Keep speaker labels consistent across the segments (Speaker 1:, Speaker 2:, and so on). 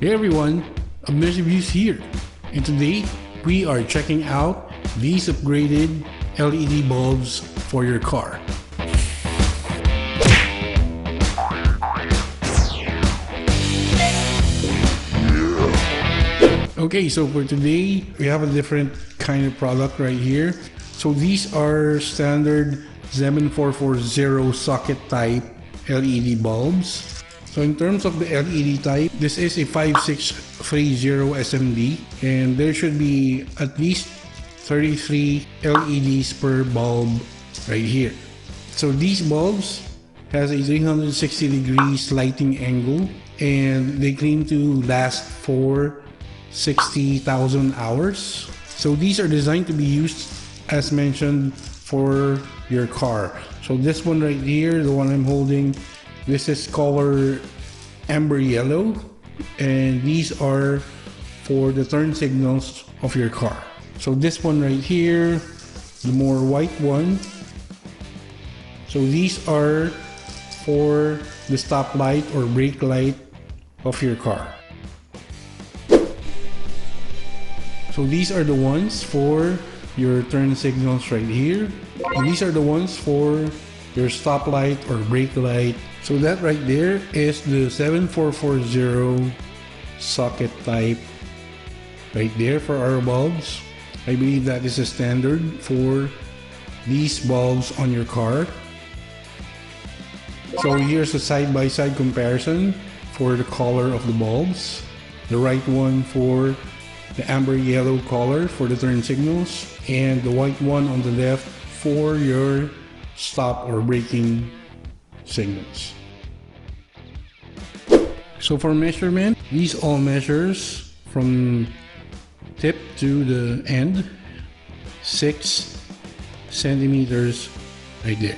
Speaker 1: Hey everyone, Abners Reviews here, and today we are checking out these upgraded LED bulbs for your car. Okay, so for today we have a different kind of product right here. So these are standard 7440 socket type LED bulbs. So in terms of the LED type, this is a 5630 SMD, and there should be at least 33 LEDs per bulb right here. So these bulbs has a 360 degrees lighting angle, and they claim to last for 60,000 hours. So these are designed to be used, as mentioned, for your car. So this one right here, the one I'm holding, this is color amber yellow, and these are for the turn signals of your car. So this one right here, the more white one, so these are for the stop light or brake light of your car. So these are the ones for your turn signals right here, and these are the ones for your stop light or brake light. So that right there is the 7440 socket type right there for our bulbs. I believe that is a standard for these bulbs on your car. So here's a side-by-side comparison for the color of the bulbs. The right one for the amber yellow color for the turn signals, and the white one on the left for your stop or braking signals. So for measurement, these all measures from tip to the end, 6 centimeters right there.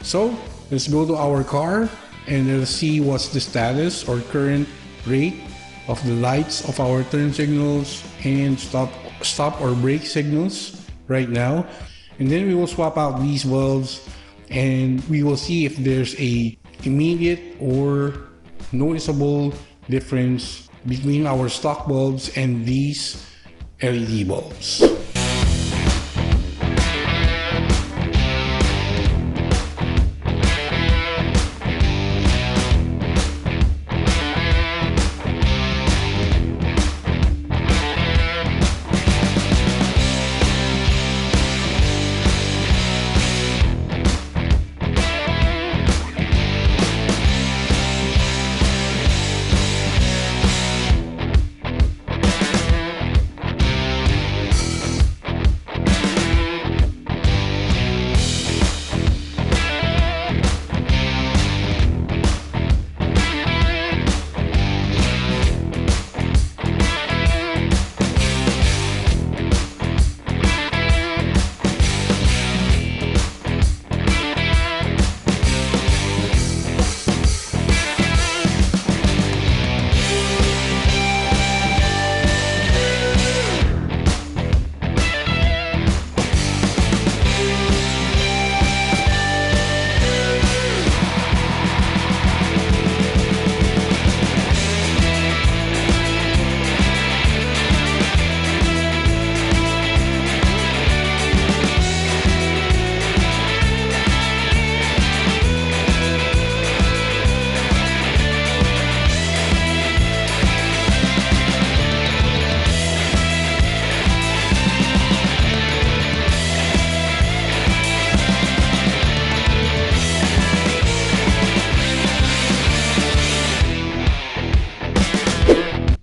Speaker 1: So let's go to our car and let's see what's the status or current rate of the lights of our turn signals and stop or brake signals right now. And then we will swap out these bulbs and we will see if there's a immediate or noticeable difference between our stock bulbs and these LED bulbs.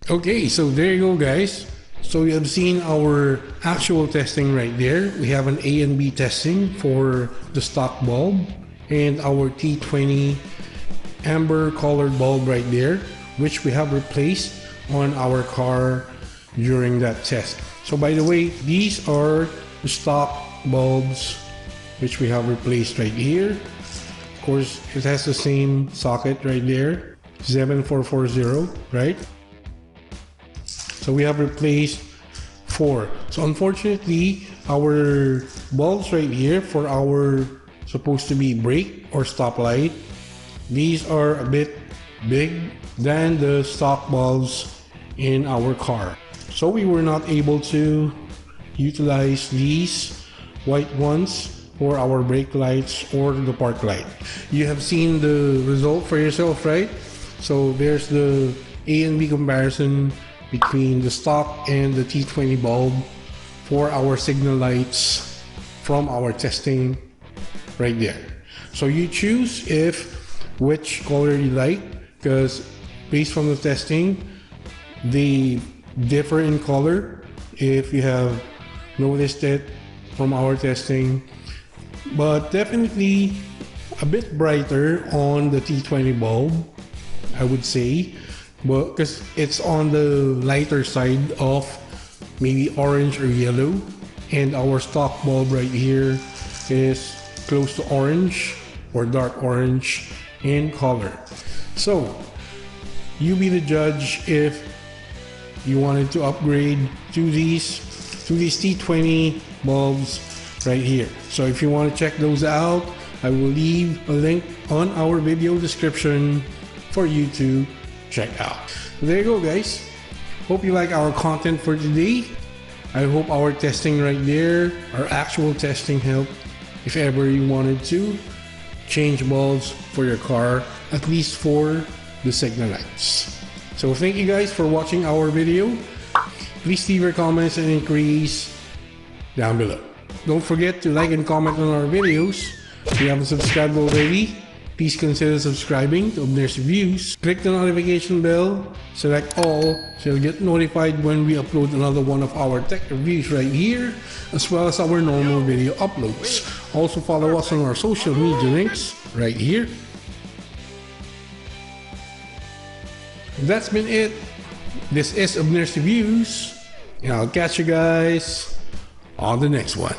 Speaker 1: Okay, so there you go guys. So you have seen our actual testing right there. We have an A and B testing for the stock bulb and our T20 amber colored bulb right there, which we have replaced on our car during that test. So by the way, these are the stock bulbs which we have replaced right here. Of course, it has the same socket right there, 7440, right? So we have replaced 4. So unfortunately, our bulbs right here for our supposed to be brake or stop light, these are a bit big than the stock bulbs in our car. So we were not able to utilize these white ones for our brake lights or the park light. You have seen the result for yourself, right? So there's the A and B comparison between the stock and the T20 bulb for our signal lights from our testing right there. So you choose which color you like, because based on the testing, they differ in color if you have noticed it from our testing, but definitely a bit brighter on the T20 bulb, I would say, but because it's on the lighter side of maybe orange or yellow, and our stock bulb right here is close to orange or dark orange in color. So you be the judge if you wanted to upgrade to these T20 bulbs right here. So if you want to check those out, I will leave a link on our video description for you to check out. There you go, guys. Hope you like our content for today. I hope our testing right there, our actual testing, helped if ever you wanted to change bulbs for your car, at least for the signal lights. So thank you guys for watching our video. Please leave your comments and inquiries down below. Don't forget to like and comment on our videos. If you haven't subscribed already, please consider subscribing to Abners Reviews. Click the notification bell, select all, so you'll get notified when we upload another one of our tech reviews right here, as well as our normal video uploads. Also follow us on our social media links right here. That's been it. This is Abners Reviews, and I'll catch you guys on the next one.